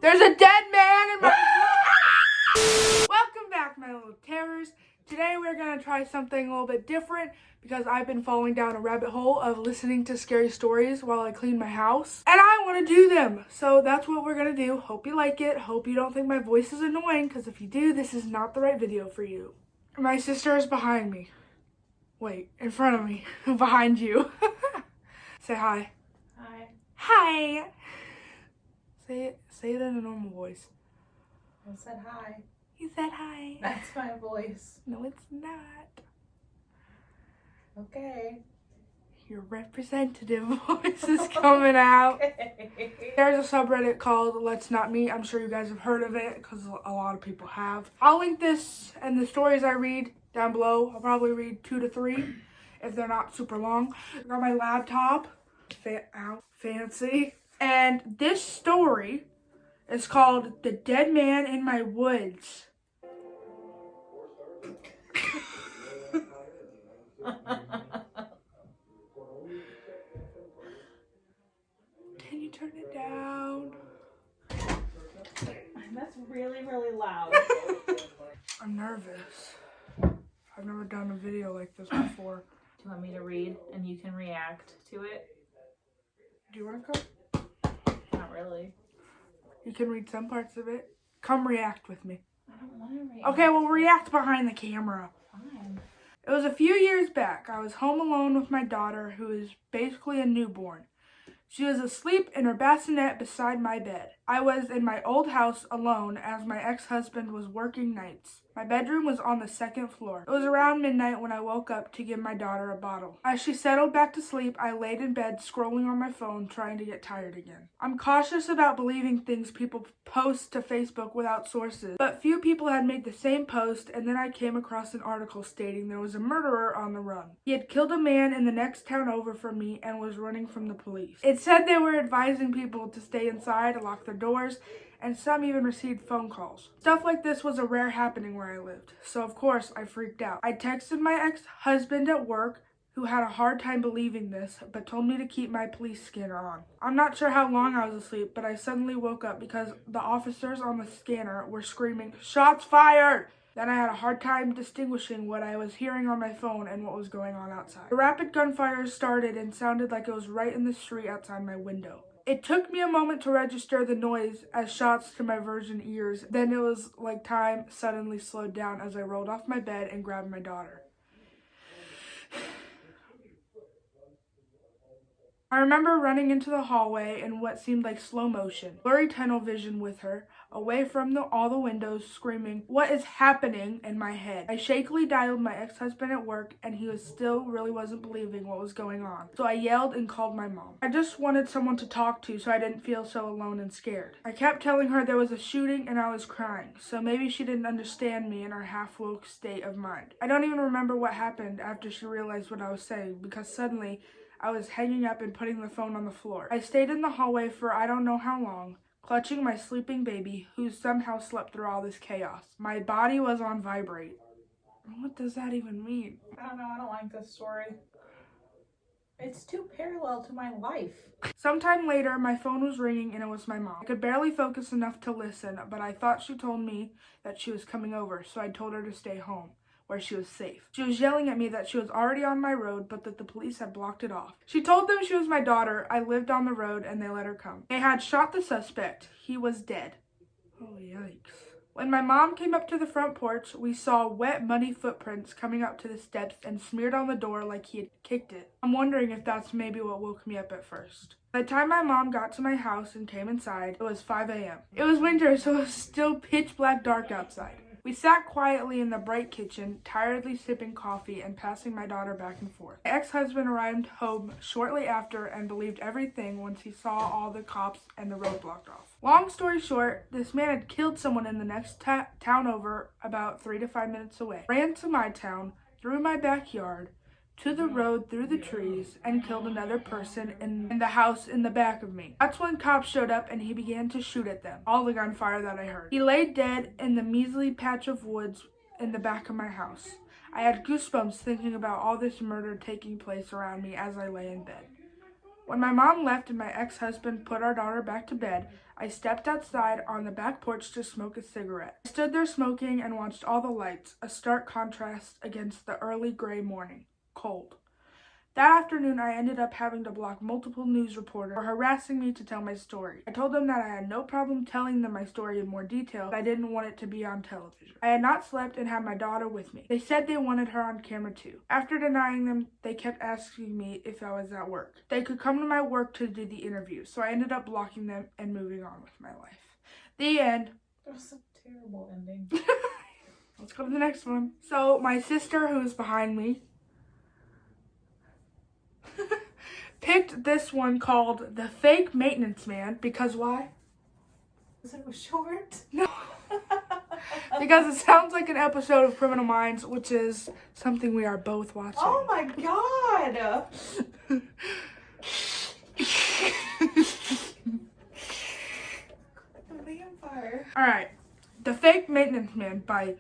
There's a dead man in my Welcome back, my little terrors. Today we're going to try something a little bit different because I've been falling down a rabbit hole of listening to scary stories while I clean my house. And I want to do them. So that's what we're going to do. Hope you like it. Hope you don't think my voice is annoying, because if you do, this is not the right video for you. My sister is behind me. Wait, in front of me. Behind you. Say hi. Hi. Hi. Say it in a normal voice. I said hi. You said hi. That's my voice. No, it's not. Okay. Your representative voice is coming out. Okay. There's a subreddit called Let's Not Meet. I'm sure you guys have heard of it because a lot of people have. I'll link this and the stories I read down below. I'll probably read 2 to 3 if they're not super long. I got my laptop. Fancy. And this story is called The Dead Man in My Woods. Can you turn it down? That's really, really loud. I'm nervous. I've never done a video like this before. Do you want me to read and you can react to it? Do you want to come? Not really. You can read some parts of it. Come react with me. I don't want to react. Okay, we'll react behind the camera. Fine. It was a few years back. I was home alone with my daughter, who is basically a newborn. She was asleep in her bassinet beside my bed. I was in my old house alone as my ex-husband was working nights. My bedroom was on the 2nd floor. It was around midnight when I woke up to give my daughter a bottle. As she settled back to sleep, I laid in bed scrolling on my phone, trying to get tired again. I'm cautious about believing things people post to Facebook without sources, but few people had made the same post, and then I came across an article stating there was a murderer on the run. He had killed a man in the next town over from me and was running from the police. It said they were advising people to stay inside, lock their doors, and some even received phone calls. Stuff like this was a rare happening where I lived, so of course I freaked out. I texted my ex-husband at work, who had a hard time believing this, but told me to keep my police scanner on. I'm not sure how long I was asleep, but I suddenly woke up because the officers on the scanner were screaming, "Shots fired!" Then I had a hard time distinguishing what I was hearing on my phone and what was going on outside. The rapid gunfire started and sounded like it was right in the street outside my window. It took me a moment to register the noise as shots to my virgin ears. Then it was like time suddenly slowed down as I rolled off my bed and grabbed my daughter. I remember running into the hallway in what seemed like slow motion, blurry tunnel vision with her, away from all the windows, screaming, "What is happening?" in my head. I shakily dialed my ex-husband at work, and he really wasn't believing what was going on. So I yelled and called my mom. I just wanted someone to talk to so I didn't feel so alone and scared. I kept telling her there was a shooting and I was crying, so maybe she didn't understand me in her half-woke state of mind. I don't even remember what happened after she realized what I was saying, because suddenly I was hanging up and putting the phone on the floor. I stayed in the hallway for I don't know how long, clutching my sleeping baby, who somehow slept through all this chaos. My body was on vibrate. What does that even mean? I don't know. I don't like this story. It's too parallel to my life. Sometime later, my phone was ringing and it was my mom. I could barely focus enough to listen, but I thought she told me that she was coming over, so I told her to stay home, where she was safe. She was yelling at me that she was already on my road, but that the police had blocked it off. She told them she was my daughter, I lived on the road, and they let her come. They had shot the suspect. He was dead. Oh, yikes. When my mom came up to the front porch, we saw wet, muddy footprints coming up to the steps and smeared on the door like he had kicked it. I'm wondering if that's maybe what woke me up at first. By the time my mom got to my house and came inside, it was 5 a.m. It was winter, so it was still pitch black dark outside. We sat quietly in the bright kitchen, tiredly sipping coffee and passing my daughter back and forth. My ex-husband arrived home shortly after and believed everything once he saw all the cops and the road blocked off. Long story short, this man had killed someone in the next town over, about 3 to 5 minutes away, ran to my town, through my backyard, to the road through the trees, and killed another person in the house in the back of me. That's when cops showed up and he began to shoot at them, all the gunfire that I heard. He lay dead in the measly patch of woods in the back of my house. I had goosebumps thinking about all this murder taking place around me as I lay in bed. When my mom left and my ex-husband put our daughter back to bed, I stepped outside on the back porch to smoke a cigarette. I stood there smoking and watched all the lights, a stark contrast against the early gray morning. Cold. That afternoon, I ended up having to block multiple news reporters for harassing me to tell my story. I told them that I had no problem telling them my story in more detail, but I didn't want it to be on television. I had not slept and had my daughter with me. They said they wanted her on camera too. After denying them, they kept asking me if I was at work. They could come to my work to do the interview, so I ended up blocking them and moving on with my life. The end. That was a terrible ending. Let's go to the next one. So, my sister, who's behind me, picked this one called The Fake Maintenance Man because why? Because it was short? No. Because it sounds like an episode of Criminal Minds, which is something we are both watching. Oh my god! A vampire. Alright. The Fake Maintenance Man by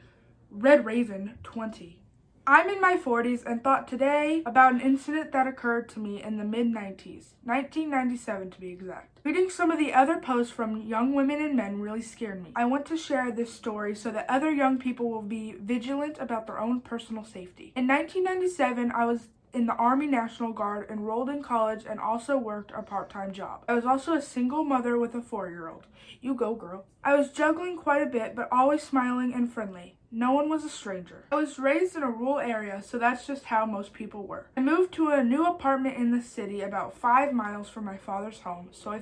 Red Raven 20. I'm in my 40s and thought today about an incident that occurred to me in the mid-90s, 1997 to be exact. Reading some of the other posts from young women and men really scared me. I want to share this story so that other young people will be vigilant about their own personal safety. In 1997, I was in the Army National Guard, enrolled in college, and also worked a part-time job. I was also a single mother with a 4-year-old. You go, girl. I was juggling quite a bit, but always smiling and friendly. No one was a stranger. I was raised in a rural area, so that's just how most people were. I moved to a new apartment in the city about 5 miles from my father's home, so I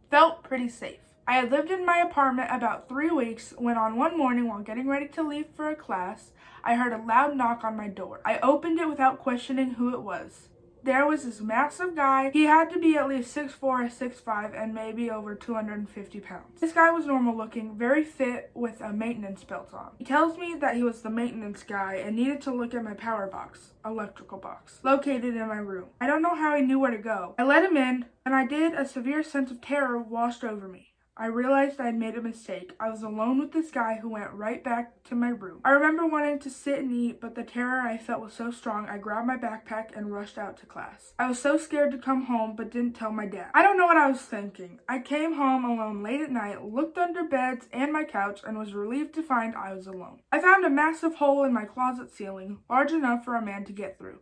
felt pretty safe. I had lived in my apartment about 3 weeks when on one morning while getting ready to leave for a class, I heard a loud knock on my door. I opened it without questioning who it was. There was this massive guy. He had to be at least 6'4" or 6'5" and maybe over 250 pounds. This guy was normal looking, very fit with a maintenance belt on. He tells me that he was the maintenance guy and needed to look at my power box, electrical box, located in my room. I don't know how he knew where to go. I let him in, and I did. A severe sense of terror washed over me. I realized I had made a mistake. I was alone with this guy who went right back to my room. I remember wanting to sit and eat, but the terror I felt was so strong, I grabbed my backpack and rushed out to class. I was so scared to come home, but didn't tell my dad. I don't know what I was thinking. I came home alone late at night, looked under beds and my couch, and was relieved to find I was alone. I found a massive hole in my closet ceiling, large enough for a man to get through.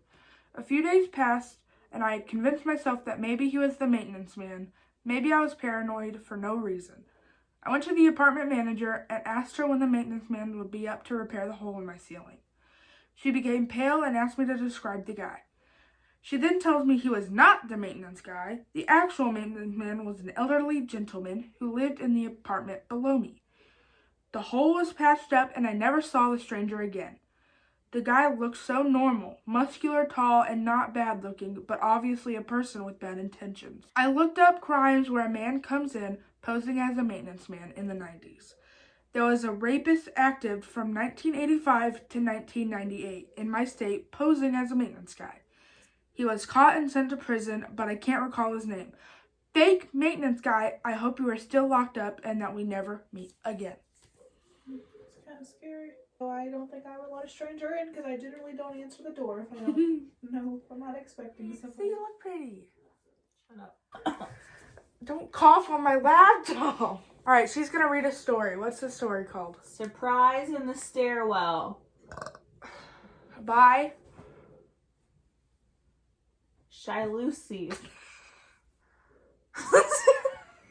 A few days passed, and I had convinced myself that maybe he was the maintenance man. Maybe I was paranoid for no reason. I went to the apartment manager and asked her when the maintenance man would be up to repair the hole in my ceiling. She became pale and asked me to describe the guy. She then tells me he was not the maintenance guy. The actual maintenance man was an elderly gentleman who lived in the apartment below me. The hole was patched up and I never saw the stranger again. The guy looked so normal, muscular, tall, and not bad looking, but obviously a person with bad intentions. I looked up crimes where a man comes in posing as a maintenance man in the 90s. There was a rapist active from 1985 to 1998 in my state posing as a maintenance guy. He was caught and sent to prison, but I can't recall his name. Fake maintenance guy, I hope you are still locked up and that we never meet again. It's kind of scary. So I don't think I would let a stranger in because I generally don't answer the door if I don't know if I'm not expecting So something. you look pretty. Shut up. Don't cough on my laptop. All right, she's going to read a story. What's the story called? Surprise in the stairwell. Bye. Shy Lucy.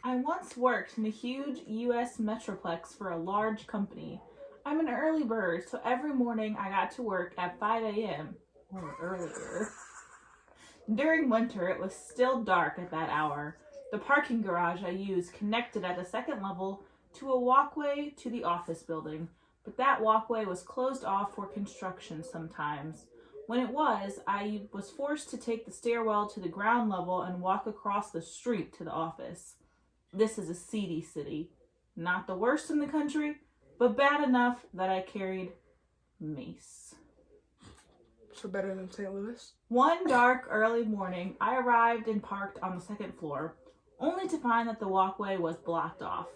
I once worked in a huge U.S. metroplex for a large company. I'm an early bird, so every morning I got to work at 5 a.m. or earlier. During winter, it was still dark at that hour. The parking garage I used connected at the second level to a walkway to the office building, but that walkway was closed off for construction sometimes. When it was, I was forced to take the stairwell to the ground level and walk across the street to the office. This is a seedy city. Not the worst in the country, but bad enough that I carried mace. So better than St. Louis? One dark early morning, I arrived and parked on the second floor, only to find that the walkway was blocked off.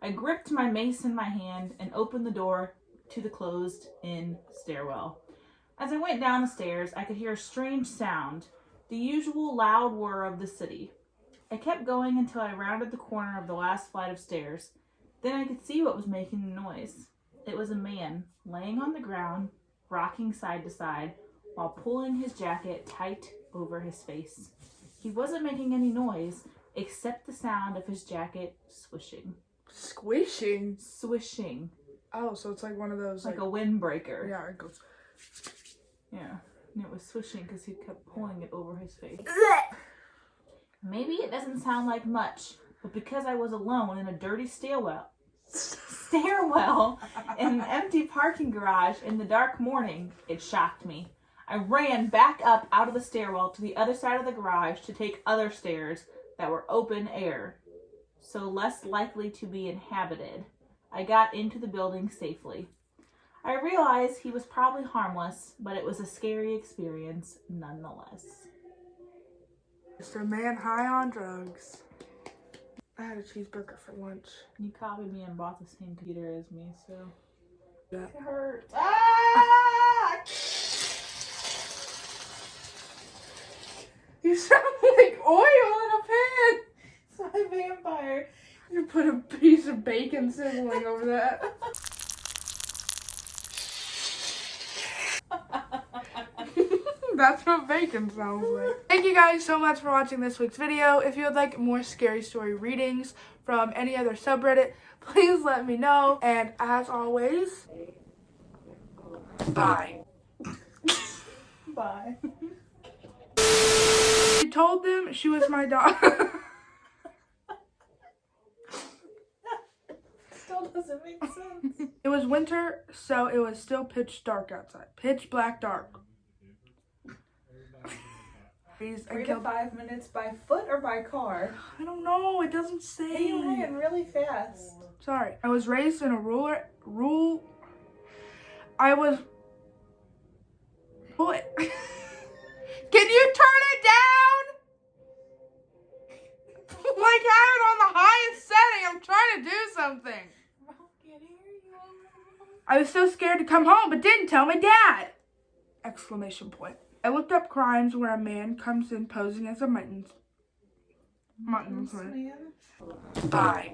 I gripped my mace in my hand and opened the door to the closed-in stairwell. As I went down the stairs, I could hear a strange sound, the usual loud whir of the city. I kept going until I rounded the corner of the last flight of stairs. Then I could see what was making the noise. It was a man laying on the ground, rocking side to side, while pulling his jacket tight over his face. He wasn't making any noise except the sound of his jacket swishing. Squishing? Swishing. Oh, so it's like one of those... Like a windbreaker. Yeah, it goes... Yeah. And it was swishing because he kept pulling it over his face. Maybe it doesn't sound like much, but because I was alone in a dirty stairwell in an empty parking garage in the dark morning, it shocked me. I ran back up out of the stairwell to the other side of the garage to take other stairs that were open air, so less likely to be inhabited. I got into the building safely. I realized he was probably harmless, but it was a scary experience nonetheless. Just a man high on drugs. I had a cheeseburger for lunch. You copied me and bought the same computer as me, so... Yeah. It hurts. Ah! You sound like oil in a pan! It's my vampire. You put a piece of bacon sizzling over that. That's what bacon sounds like. Thank you guys so much for watching this week's video. If you would like more scary story readings from any other subreddit, please let me know. And as always, bye. Bye. She told them she was my daughter. Still doesn't make sense. It was winter, so it was still pitch dark outside. Pitch black dark. 3 to 5 minutes by foot or by car? I don't know. It doesn't say. You ran really fast. Sorry. I was raised in a I was... What? Can you turn it down? Like, have it on the highest setting. I'm trying to do something. I was so scared to come home, but didn't tell my dad! Exclamation point. I looked up crimes where a man comes in posing as a maintenance man. Bye.